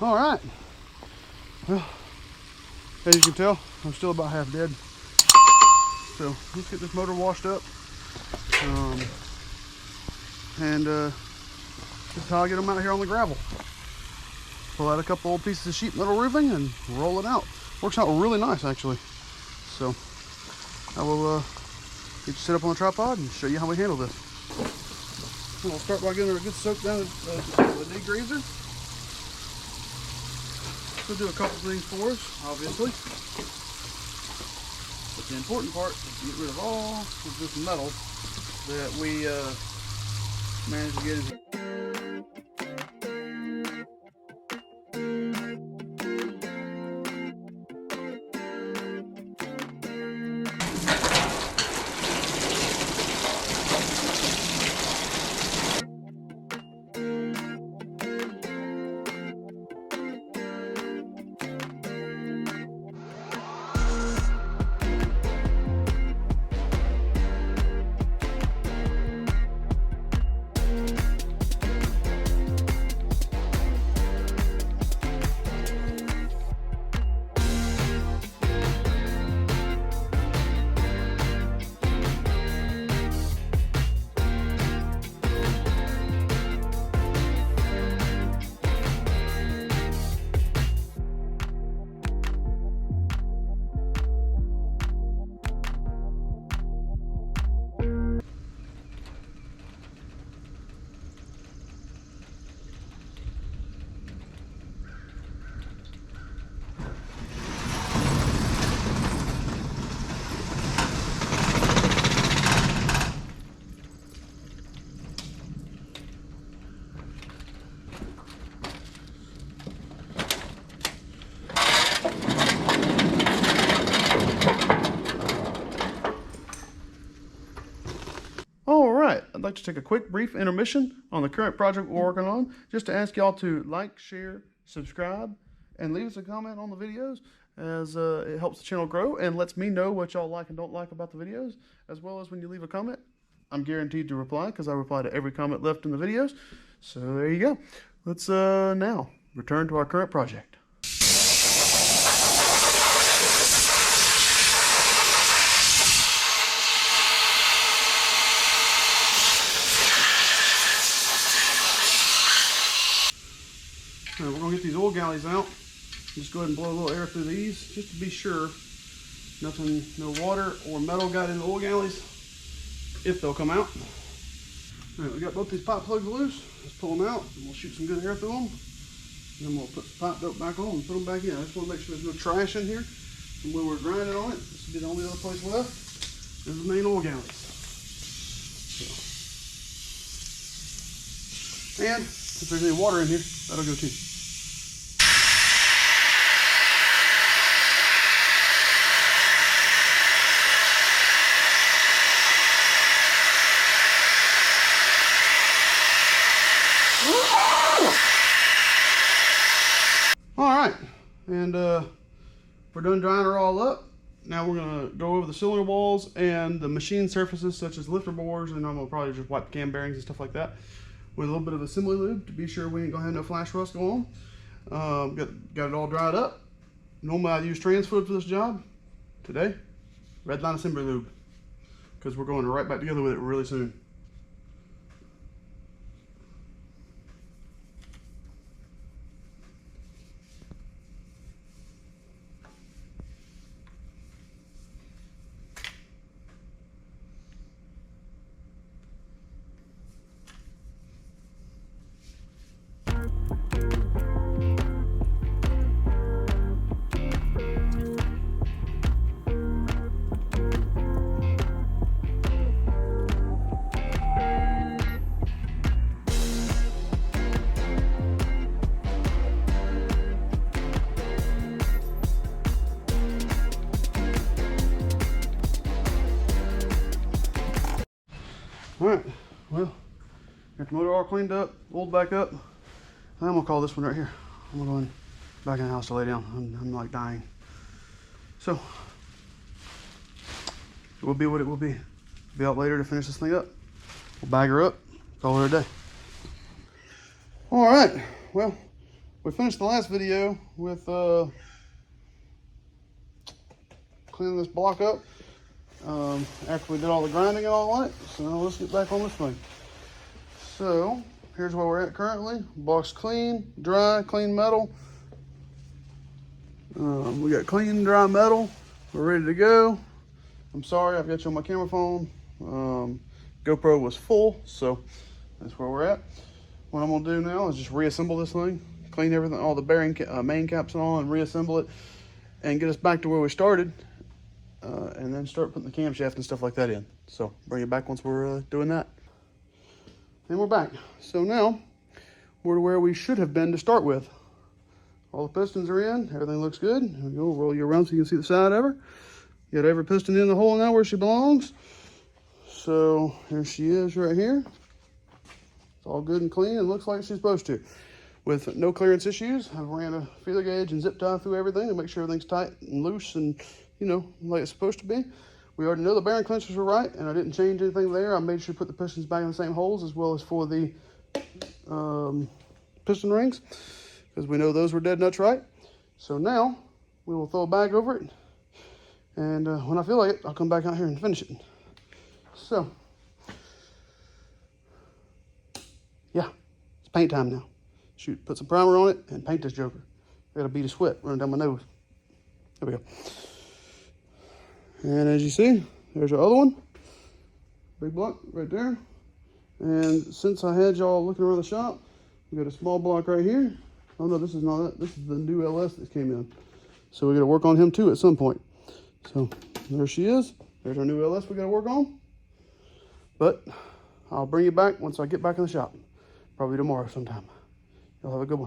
All right. Well, as you can tell, I'm still about half dead. So let's get this motor washed up. This is how I get them out here on the gravel. Pull out a couple old pieces of sheet metal roofing and roll it out. Works out really nice, actually. So I will get you set up on the tripod and show you how we handle this. We'll start by getting her a good soak down the degreaser. We'll do a couple things for us, obviously. But the important part is to get rid of all of this metal that we managed to get in. I'd like to take a quick brief intermission on the current project we're working on, just to ask y'all to like, share, subscribe, and leave us a comment on the videos, as it helps the channel grow and lets me know what y'all like and don't like about the videos, as well as when you leave a comment, I'm guaranteed to reply, because I reply to every comment left in the videos. So there you go. Let's now return to our current project. We're going to get these oil galleys out. Just go ahead and blow a little air through these, just to be sure nothing, no water or metal got in the oil galleys, if they'll come out. All right, we got both these pipe plugs loose. Let's pull them out and we'll shoot some good air through them. And then we'll put the pipe dope back on and put them back in. I just want to make sure there's no trash in here. And when we're grinding on it, this will be the only other place left. This is the main oil galleys. So. And if there's any water in here, that'll go too. Alright, and we're done drying her all up. Now we're going to go over the cylinder walls and the machine surfaces, such as lifter bores, and I'm going to probably just wipe the cam bearings and stuff like that with a little bit of assembly lube to be sure we ain't going to have no flash rust go on. Got it all dried up. Normally I'd use trans fluid for this job. Today, red line assembly lube, because we're going right back together with it really soon. Alright, well, got the motor all cleaned up, oiled back up. I'm gonna call this one right here. I'm gonna go back in the house to lay down. I'm like dying. So, it will be what it will be. Be out later to finish this thing up. We'll bag her up, call her a day. Alright, well, We finished the last video with cleaning this block up after we did all the grinding and all on it. So now let's get back on this thing. So here's where we're at currently. Block's clean, dry, clean metal. We got clean, dry metal. We're ready to go. I'm sorry, I've got you on my camera phone. GoPro was full, so that's where we're at. What I'm gonna do now is just reassemble this thing, clean everything, all the bearing main caps and all, and reassemble it, and get us back to where we started, and then start putting the camshaft and stuff like that in. So bring it back once we're doing that. And we're back. So now we're to where we should have been to start with. All the pistons are in, everything looks good. Here we go, roll you around so you can see the side of her. Got every piston in the hole now where she belongs. So here she is right here. It's all good and clean and looks like she's supposed to. With no clearance issues, I've ran a feeler gauge and zip tie through everything to make sure everything's tight and loose and, you know, like it's supposed to be. We already know the bearing clenchers were right, and I didn't change anything there. I made sure to put the pistons back in the same holes, as well as for the piston rings, because we know those were dead nuts right. So now we will throw a bag over it, and when I feel like it, I'll come back out here and finish it. So yeah, it's paint time now. Shoot, put some primer on it and paint this joker. Got a bead of sweat running down my nose. There we go. And as you see, there's our other one. Big block right there. And since I had y'all looking around the shop, we got a small block right here. Oh no, this is not it. This is the new LS that came in. So we got to work on him too at some point. So there she is. There's our new LS we got to work on. But I'll bring you back once I get back in the shop. Probably tomorrow sometime. Y'all have a good one.